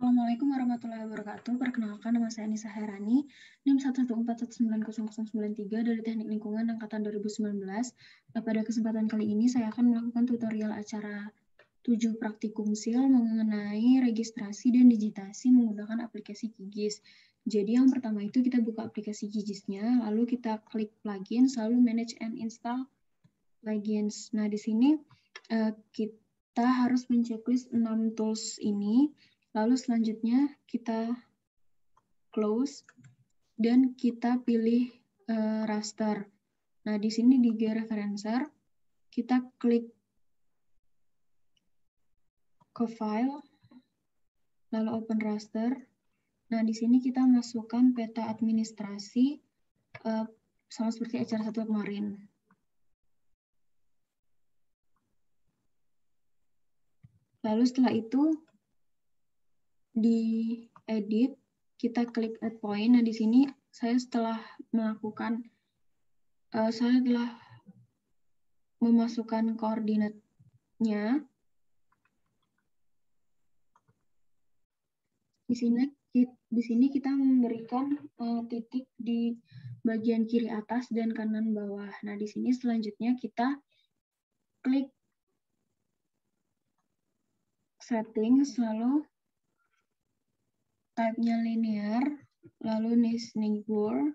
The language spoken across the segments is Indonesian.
Assalamualaikum warahmatullahi wabarakatuh. Perkenalkan, nama saya Nisa Herani, NIM 114190093 dari Teknik Lingkungan Angkatan 2019. Pada kesempatan kali ini saya akan melakukan tutorial acara 7 praktikum SIL mengenai registrasi dan digitasi menggunakan aplikasi QGIS. Jadi yang pertama itu kita buka aplikasi QGIS-nya, lalu kita klik plugins, lalu manage and install plugins. Nah, di sini kita harus menceklis 6 tools ini. Lalu selanjutnya kita close dan kita pilih raster. Nah, di sini di georeferencer kita klik ke file, lalu open raster. Nah, di sini kita masukkan peta administrasi sama seperti acara 1 kemarin. Lalu setelah itu di edit, kita klik add point. Nah, di sini saya telah memasukkan koordinatnya. Di sini kita memberikan titik di bagian kiri atas dan kanan bawah. Nah, di sini selanjutnya kita klik settings, lalu type-nya linear, lalu Nisnibur,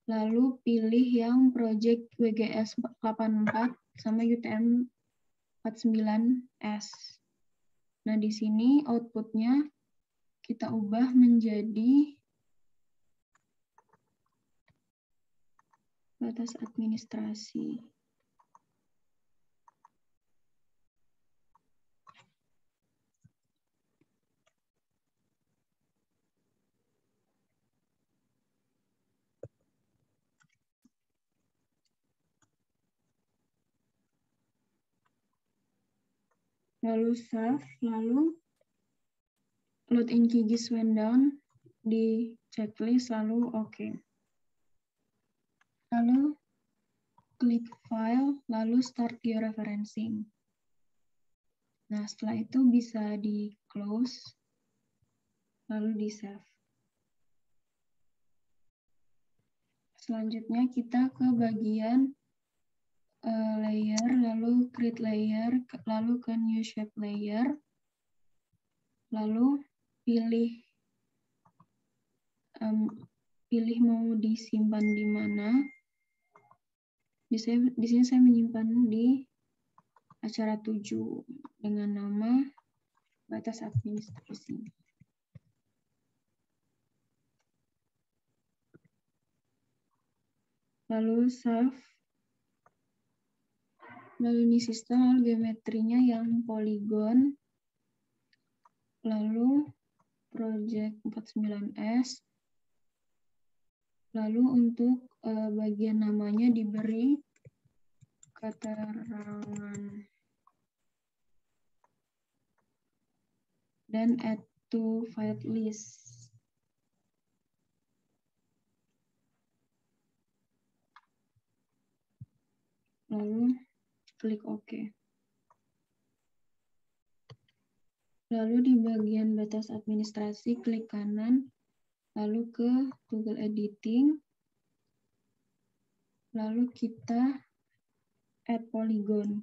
lalu pilih yang project WGS 84 sama UTM 49S. Nah, di sini output-nya kita ubah menjadi batas administrasi. Lalu save, lalu load in QGIS went down di checklist, lalu oke. Lalu klik file, lalu start georeferencing. Nah, setelah itu bisa di close, lalu di save. Selanjutnya kita ke bagian layer, lalu create layer, lalu ke new shape layer, lalu pilih mau disimpan di mana. Di sini saya menyimpan di acara 7 dengan nama batas administrasi. Lalu save. Lalu ini sistem, lalu geometrinya yang poligon. Lalu project 49S. Lalu untuk bagian namanya diberi keterangan. Dan add to file list. Lalu klik OK. Lalu di bagian batas administrasi klik kanan, lalu ke Google Editing, lalu kita add polygon.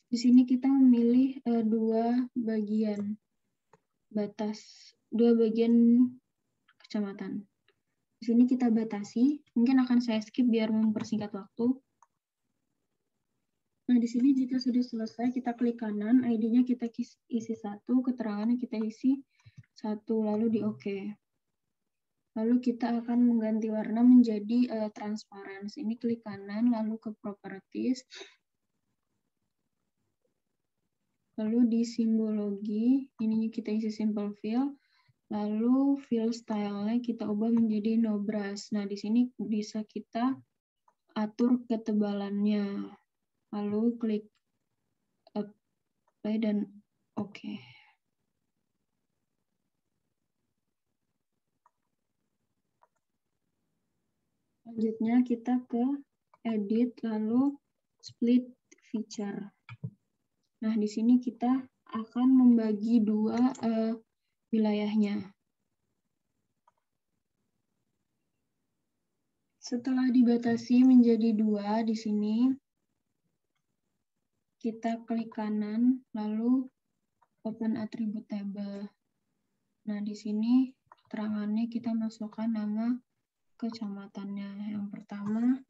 Di sini kita memilih dua bagian kecamatan. Di sini kita batasi, mungkin akan saya skip biar mempersingkat waktu. Nah, di sini jika sudah selesai, kita klik kanan, ID-nya kita isi 1, keterangannya kita isi 1, lalu di OK. Lalu kita akan mengganti warna menjadi transparan. Ini klik kanan, lalu ke Properties. Lalu di simbologi, ini kita isi simple fill. Lalu fill style-nya kita ubah menjadi no brush. Nah, di sini bisa kita atur ketebalannya. Lalu klik apply dan OK. Selanjutnya kita ke edit, lalu split feature. Nah, di sini kita akan membagi dua wilayahnya. Setelah dibatasi menjadi dua, di sini kita klik kanan, lalu open attribute table. Nah, di sini keterangannya kita masukkan nama kecamatannya. Yang pertama,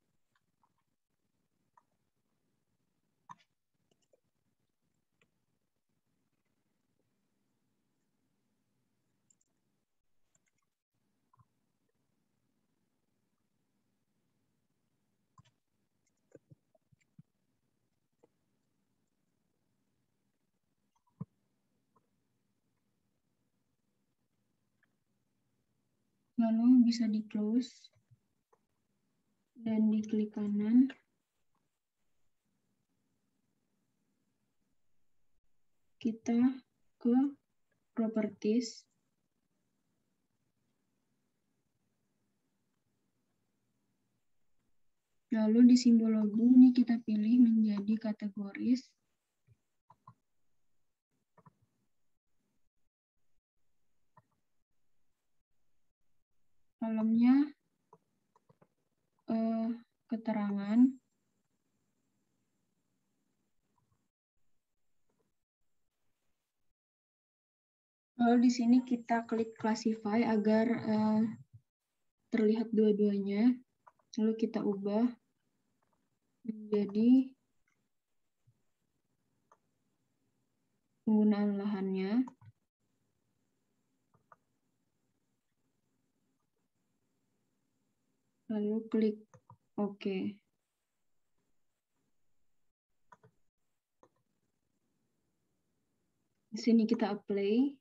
lalu bisa di-close dan diklik kanan. Kita ke properties. Lalu di simbol logo ini kita pilih menjadi kategoris. Kolomnya keterangan. Lalu di sini kita klik classify agar terlihat dua-duanya. Lalu kita ubah menjadi penggunaan lahannya. Lalu klik OK. Di sini kita apply.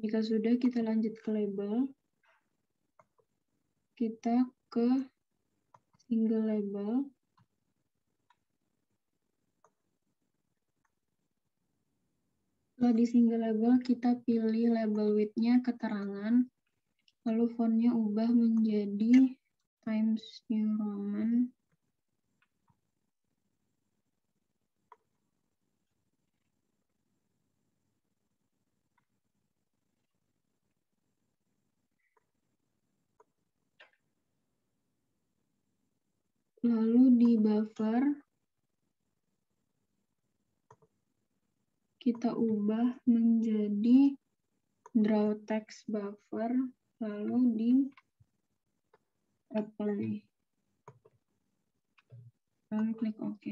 Jika sudah, kita lanjut ke label. Kita ke single label. Setelah di single label, kita pilih label width-nya keterangan. Lalu font-nya ubah menjadi Times New Roman. Lalu di buffer, kita ubah menjadi draw text buffer, lalu di apply. Lalu klik OK.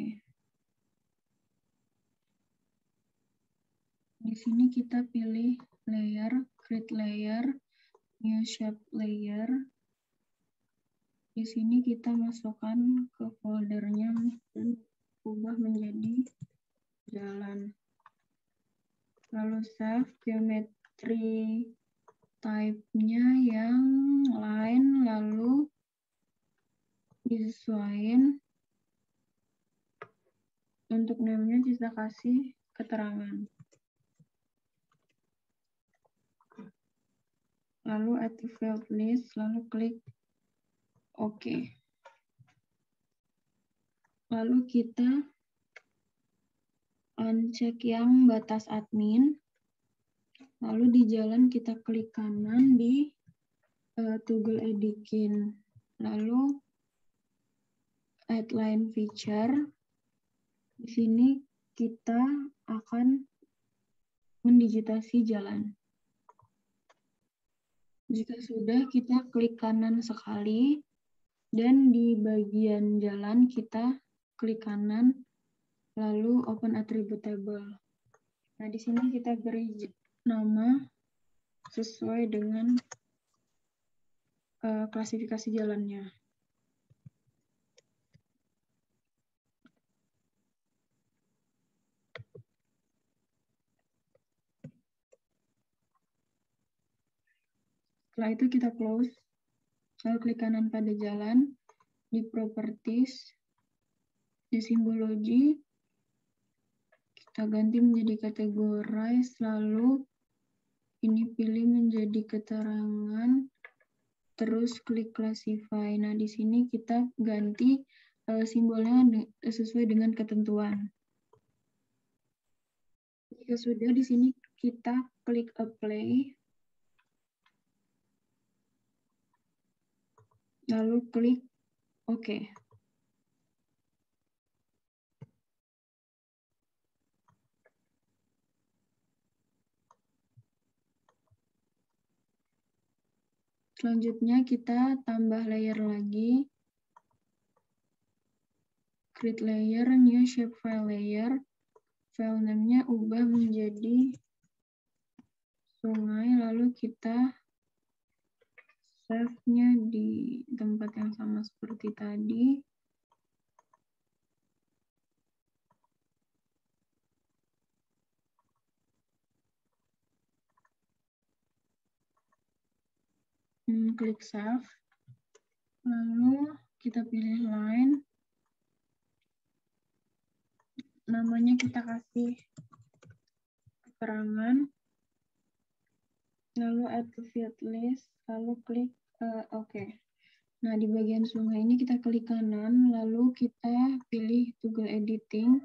Di sini kita pilih layer, create layer, new shape layer. Di sini kita masukkan ke foldernya dan ubah menjadi jalan. Lalu save geometry type-nya yang line, lalu disesuaikan. Untuk name-nya kita kasih keterangan. Lalu add to field list, lalu klik OK. Lalu kita uncheck yang batas admin. Lalu di jalan kita klik kanan di toggle edikin. Lalu add line feature. Di sini kita akan mendigitasi jalan. Jika sudah, kita klik kanan sekali. Dan di bagian jalan kita klik kanan, lalu open attribute table. Nah, di sini kita beri nama sesuai dengan klasifikasi jalannya. Setelah itu kita close, lalu klik kanan pada jalan, di properties, di simbology, kita ganti menjadi categorize, lalu ini pilih menjadi keterangan, terus klik classify. Nah, di sini kita ganti simbolnya sesuai dengan ketentuan. Jika sudah, di sini kita klik apply, lalu klik OK. Selanjutnya kita tambah layer lagi. Create layer, new shapefile layer. File name-nya ubah menjadi sungai, lalu kita save-nya di tempat yang sama seperti tadi. Klik save. Lalu kita pilih line. Namanya kita kasih keterangan. Lalu add to feed list. Lalu klik OK. Nah, di bagian sungai ini kita klik kanan. Lalu kita pilih toggle editing.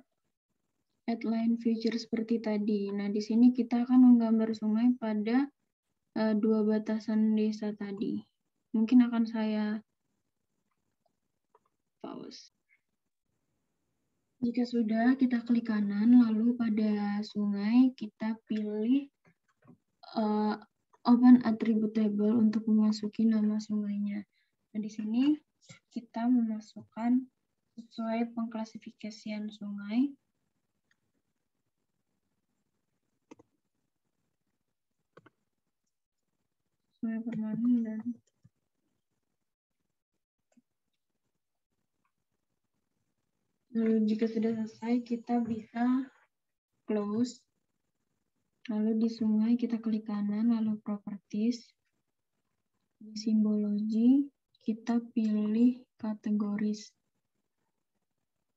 Add line feature seperti tadi. Nah, di sini kita akan menggambar sungai pada dua batasan desa tadi. Mungkin akan saya pause. Jika sudah, kita klik kanan, lalu pada sungai kita pilih open attribute table untuk memasuki nama sungainya. Nah, di sini kita memasukkan sesuai pengklasifikasian sungai. Sungai permanen dan lalu jika sudah selesai, kita bisa close. Lalu di sungai kita klik kanan, lalu properties. Di simbologi kita pilih kategoris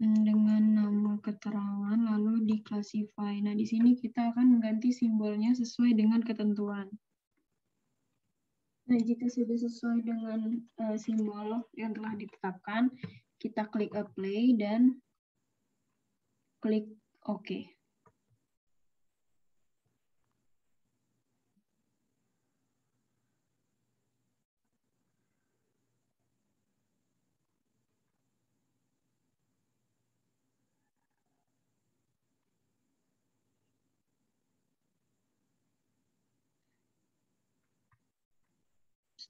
dengan nama keterangan, lalu di classify. Nah, di sini kita akan mengganti simbolnya sesuai dengan ketentuan. Nah, jika sudah sesuai dengan simbol yang telah ditetapkan, kita klik apply dan klik OK.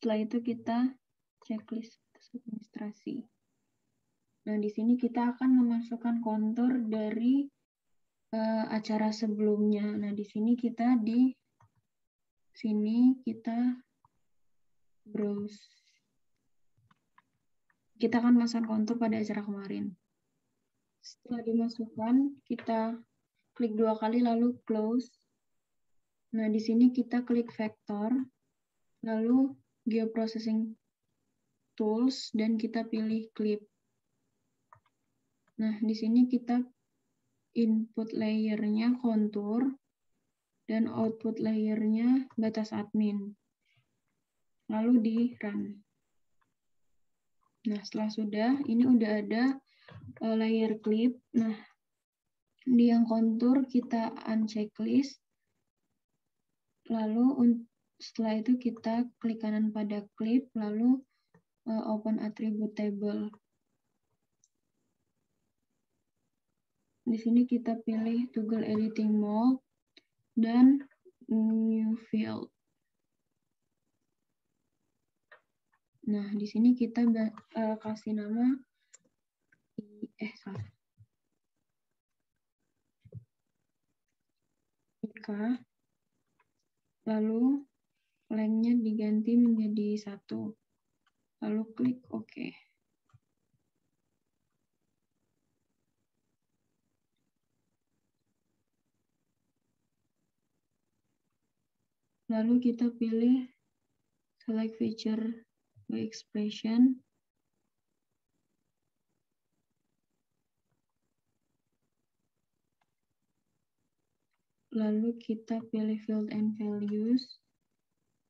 Setelah itu kita checklist administrasi. Nah, di sini kita akan memasukkan kontur dari acara sebelumnya. Nah, di sini kita browse. Kita akan masukkan kontur pada acara kemarin. Setelah dimasukkan, kita klik 2 kali lalu close. Nah, di sini kita klik vector, lalu geoprocessing tools dan kita pilih clip. Nah, di sini kita input layernya kontur dan output layernya batas admin. Lalu di run. Nah, setelah sudah, ini udah ada layer clip. Nah, di yang kontur kita unchecklist. Lalu setelah itu kita klik kanan pada clip, lalu open attribute table. Di sini kita pilih toggle editing mode dan new field. Nah, di sini kita kasih nama Ika, lalu lengthnya diganti menjadi 1, lalu klik OK. Lalu kita pilih select feature by expression. lalu kita pilih field and values,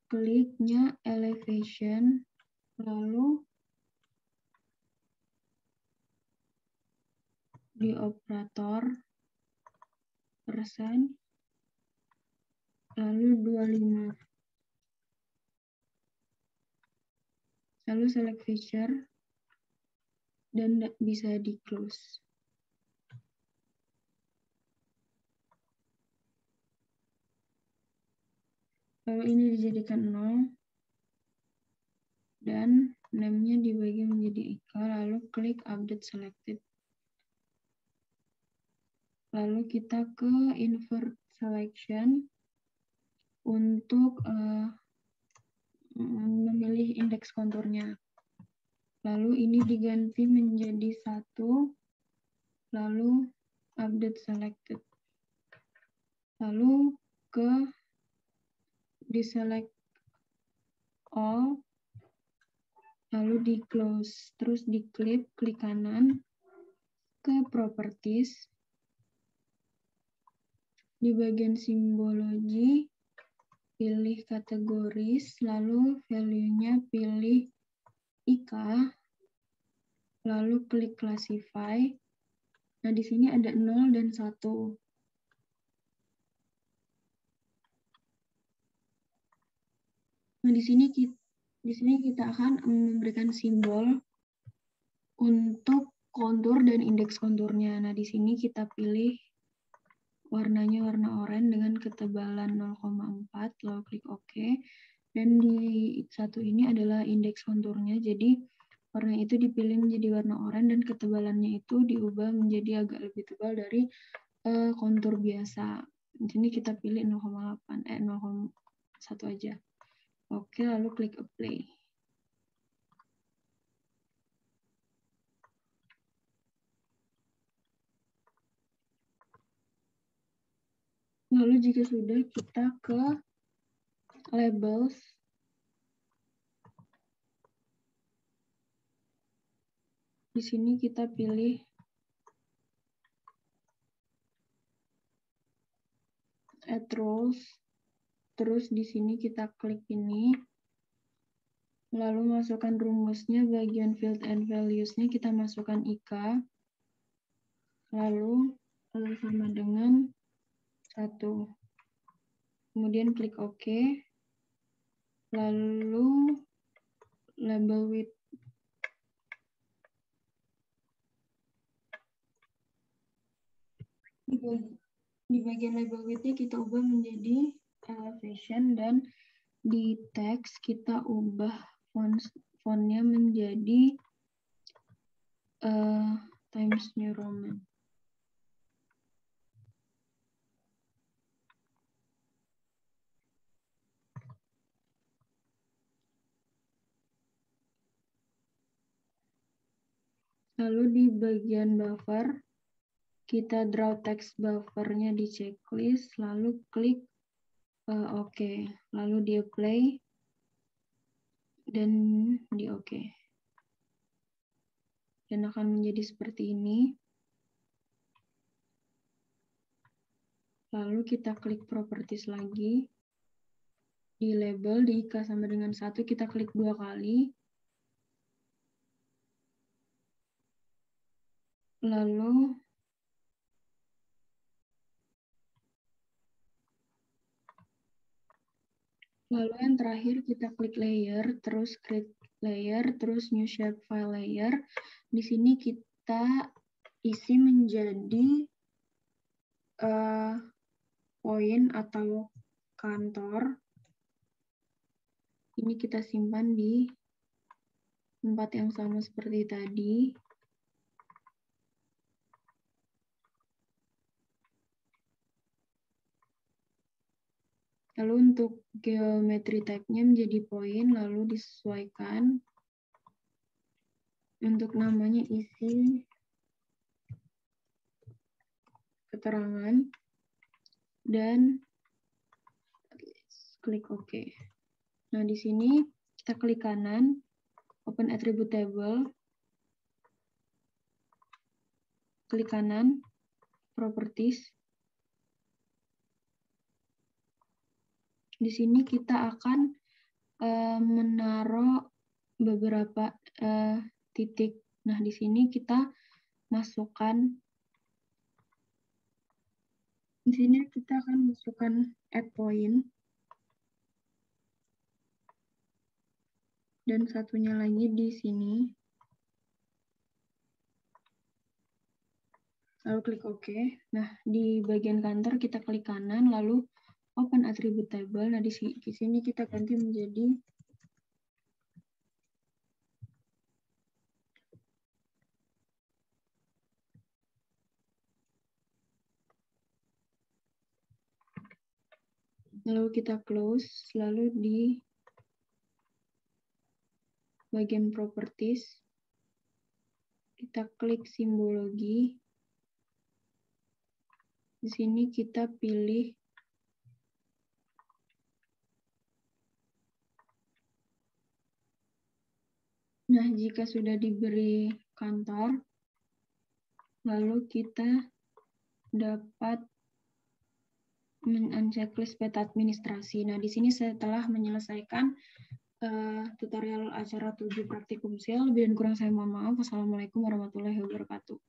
kliknya elevation, lalu di operator persen, lalu 25. Lalu select feature, dan bisa di close. Lalu ini dijadikan 0, dan name-nya dibagi menjadi ika, lalu klik update selected. Lalu kita ke invert selection untuk memilih indeks konturnya. Lalu ini diganti menjadi 1, lalu update selected. Lalu ke deselect all, lalu di close, terus klik kanan ke properties, di bagian simbologi pilih kategoris, lalu value-nya pilih ika, lalu klik classify. Nah, di sini ada 0 dan 1. Nah, di sini kita akan memberikan simbol untuk kontur dan indeks konturnya. Nah, di sini kita pilih warnanya warna oranye dengan ketebalan 0,4, lalu klik OK. Dan di satu ini adalah indeks konturnya, jadi warna itu dipilih menjadi warna oranye dan ketebalannya itu diubah menjadi agak lebih tebal dari kontur biasa. Di sini kita pilih 0,1 aja. Oke, lalu klik apply. Lalu jika sudah, kita ke labels. Di sini kita pilih add rows. Terus di sini kita klik ini. Lalu masukkan rumusnya, bagian field and values-nya kita masukkan ika. Lalu sama dengan 1. Kemudian klik OK. Lalu label width. Di bagian label width-nya kita ubah menjadi elevation, dan di teks kita ubah fontnya menjadi Times New Roman. Lalu di bagian buffer, kita draw text buffernya di checklist, lalu klik OK. Lalu di apply, dan di OK. Dan akan menjadi seperti ini. Lalu kita klik properties lagi. Di label, di ika sama dengan 1, kita klik 2 kali. Lalu yang terakhir kita klik layer, terus create layer, terus new shape file layer. Di sini kita isi menjadi poin atau kantor. Ini kita simpan di tempat yang sama seperti tadi. Lalu untuk geometry type-nya menjadi poin, lalu disesuaikan. Untuk namanya isi keterangan, dan klik OK. Nah, di sini kita klik kanan, open attribute table, klik kanan, properties, Di sini kita akan menaruh beberapa titik. Nah, di sini kita masukkan, di sini kita akan masukkan add point. Dan satunya lagi di sini. Lalu klik OK. Nah, di bagian kantor kita klik kanan, lalu open attribute table. Nah, di sini kita ganti menjadi lalu kita close, lalu di bagian properties kita klik simbologi. Di sini kita pilih nah, jika sudah diberi kantor, lalu kita dapat men-checklist peta administrasi. Nah, di sini setelah menyelesaikan tutorial acara 7 praktikum SIL, lebih dan kurang saya mohon maaf. Wassalamualaikum warahmatullahi wabarakatuh.